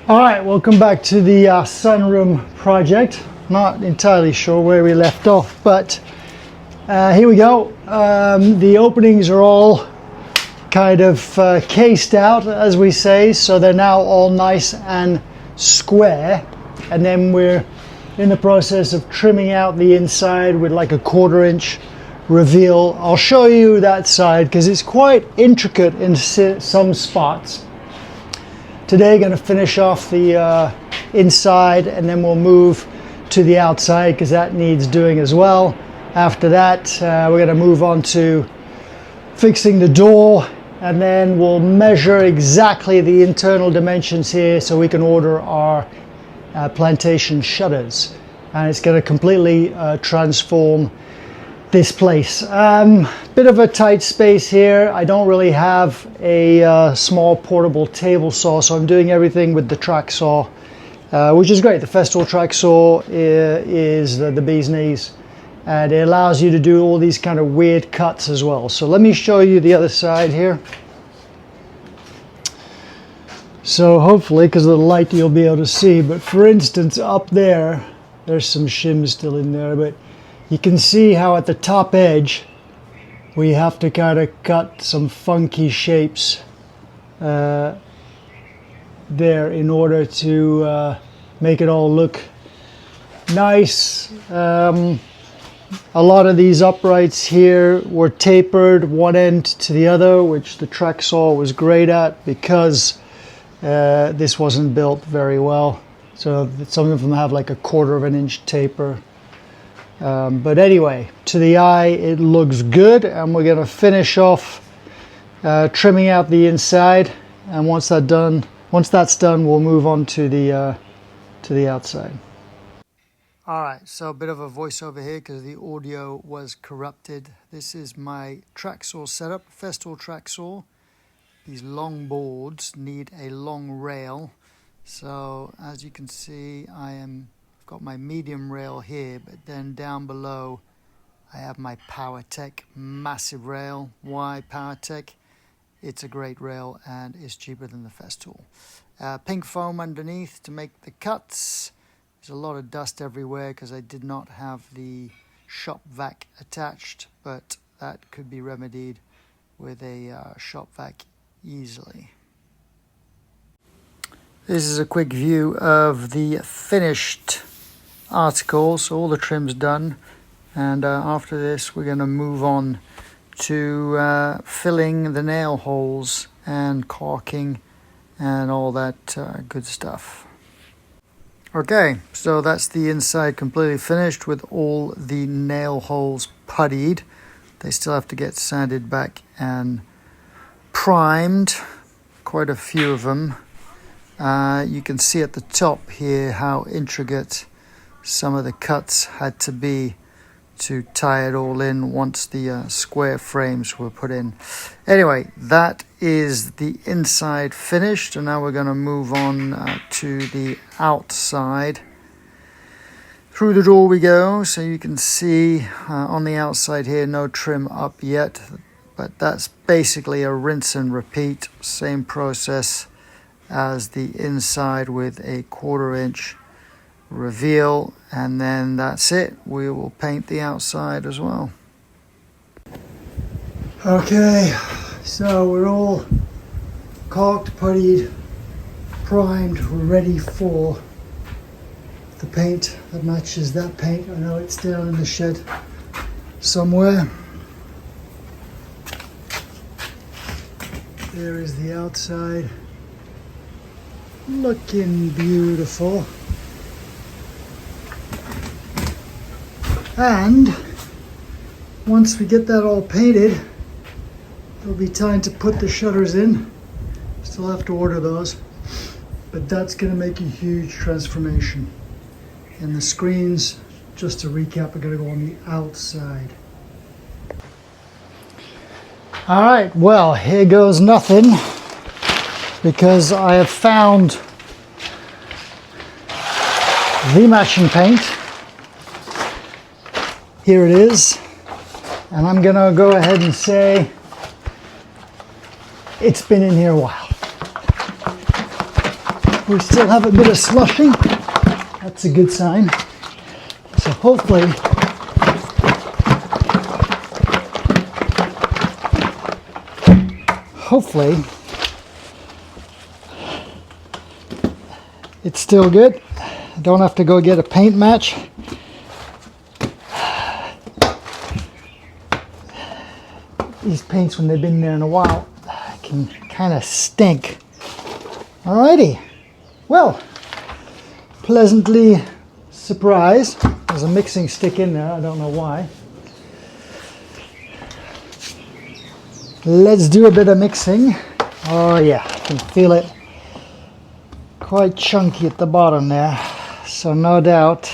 All right, welcome back to the sunroom project. Not entirely sure where we left off, but here we go. The openings are all kind of cased out, as we say, so they're now all nice and square. And then we're in the process of trimming out the inside with like a 1/4 inch reveal. I'll show you that side because it's quite intricate in some spots. Today, going to finish off the inside, and then we'll move to the outside because that needs doing as well. After that, we're going to move on to fixing the door, and then we'll measure exactly the internal dimensions here so we can order our plantation shutters. And it's going to completely transform this place. Bit of a tight space here. I don't really have a small portable table saw, so I'm doing everything with the track saw, which is great. The Festool track saw is the bee's knees, and it allows you to do all these kind of weird cuts as well. So let me show you the other side here. So hopefully, because of the light, you'll be able to see. But for instance, up there, there's some shims still in there, but you can see how at the top edge we have to kind of cut some funky shapes there in order to make it all look nice. A lot of these uprights here were tapered one end to the other, which the track saw was great at because this wasn't built very well. So some of them have like a 1/4 inch taper. But anyway, to the eye it looks good, and we're going to finish off trimming out the inside, and once that's done, we'll move on to the outside. All right, so a bit of a voiceover here because the audio was corrupted. This is my track saw setup, Festool track saw. These long boards need a long rail, so as you can see, I've got my medium rail here, but then down below I have my PowerTech massive rail. Why PowerTech? It's a great rail and it's cheaper than the Festool. Pink foam underneath to make the cuts. There's a lot of dust everywhere because I did not have the shop vac attached, but that could be remedied with a shop vac easily. This is a quick view of the finished article, so all the trim's done, and after this we're going to move on to filling the nail holes and caulking and all that good stuff. Okay, so that's the inside completely finished with all the nail holes puttied. They still have to get sanded back and primed, quite a few of them. You can see at the top here how intricate some of the cuts had to be to tie it all in once the square frames were put in. Anyway, that is the inside finished, and now we're going to move on to the outside. Through the door we go, so you can see on the outside here, no trim up yet, but that's basically a rinse and repeat, same process as the inside with a 1/4 inch reveal, and then that's it. We will paint the outside as well. Okay, so we're all caulked, puttied, primed, we're ready for the paint that matches that paint. I know it's down in the shed somewhere. There is the outside, looking beautiful. And once we get that all painted, there'll be time to put the shutters in. Still have to order those, but that's going to make a huge transformation. And the screens, just to recap, are going to go on the outside. All right, well, here goes nothing, because I have found the matching paint. Here it is, and I'm gonna go ahead and say it's been in here a while. We still have a bit of slushing. That's a good sign. So hopefully it's still good. I don't have to go get a paint match. These paints, when they've been there in a while, can kind of stink. Alrighty, well, pleasantly surprised. There's a mixing stick in there, I don't know why. Let's do a bit of mixing. Oh yeah, I can feel it quite chunky at the bottom there, so no doubt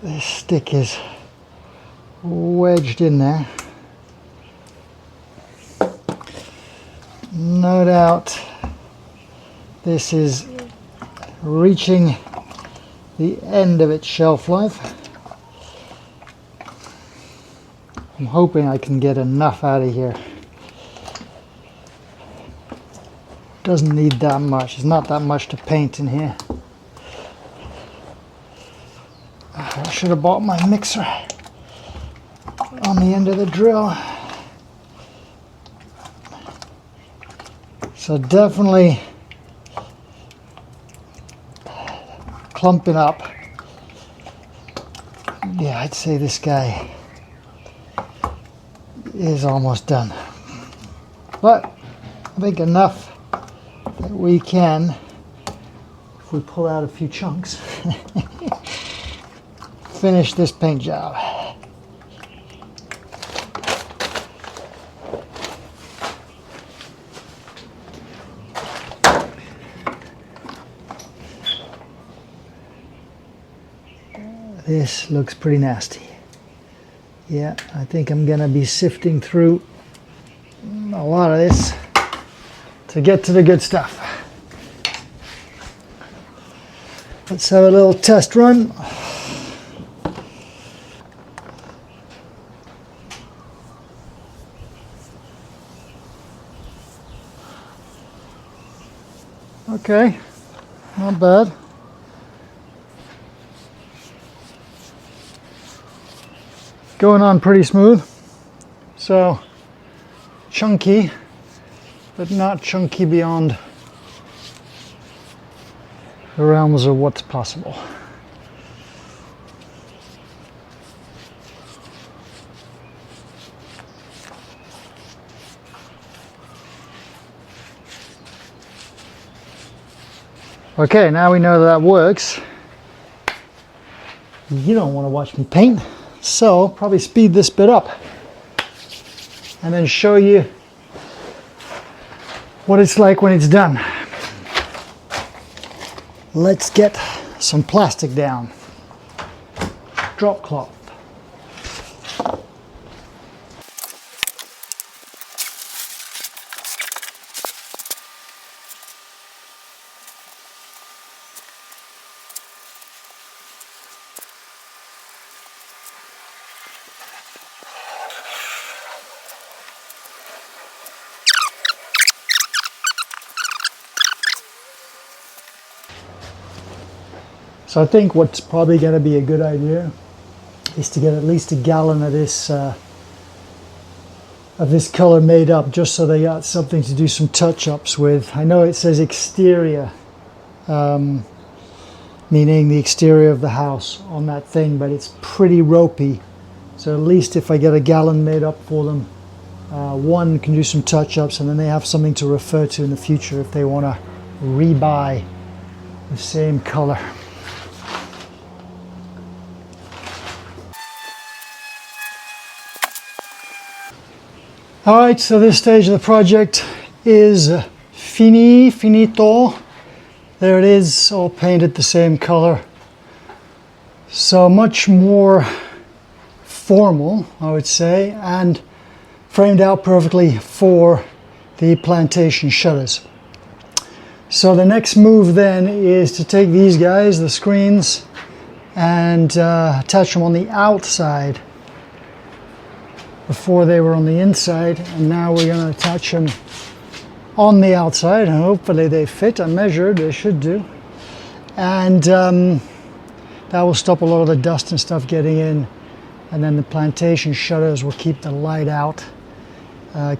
this stick is wedged in there. No doubt this is reaching the end of its shelf life. I'm hoping I can get enough out of here. Doesn't need that much. There's not that much to paint in here. I should have bought my mixer on the end of the drill. So definitely clumping up. Yeah, I'd say this guy is almost done. But I think enough that we can, if we pull out a few chunks, finish this paint job. This looks pretty nasty. Yeah, I think I'm gonna be sifting through a lot of this to get to the good stuff. Let's have a little test run. Okay, not bad. Going on pretty smooth. So chunky, but not chunky beyond the realms of what's possible. Okay, now we know that works. You don't want to watch me paint, so probably speed this bit up and then show you what it's like when it's done. Let's get some plastic down. Drop cloth. So I think what's probably going to be a good idea is to get at least a gallon of this color made up, just so they got something to do some touch-ups with. I know it says exterior, meaning the exterior of the house on that thing, but it's pretty ropey. So at least if I get a gallon made up for them, one can do some touch-ups, and then they have something to refer to in the future if they want to rebuy the same color. Alright, so this stage of the project is finito. There it is, all painted the same color. So much more formal, I would say, and framed out perfectly for the plantation shutters. So the next move then is to take these guys, the screens, and attach them on the outside. Before they were on the inside, and now we're going to attach them on the outside, and hopefully they fit. I measured, they should do. And that will stop a lot of the dust and stuff getting in. And then the plantation shutters will keep the light out,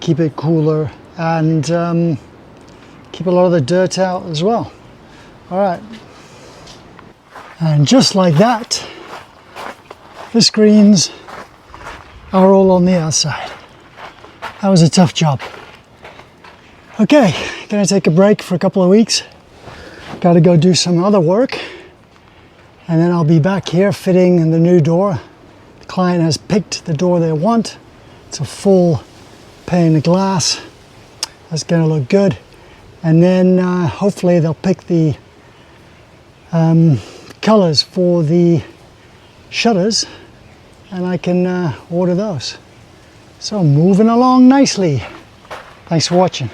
keep it cooler, and keep a lot of the dirt out as well. All right. And just like that, the screens are all on the outside. That was a tough job. Okay, gonna take a break for a couple of weeks. Gotta go do some other work. And then I'll be back here fitting the new door. The client has picked the door they want. It's a full pane of glass. That's gonna look good. And then hopefully they'll pick the colors for the shutters, and I can order those. So moving along nicely. Thanks for watching.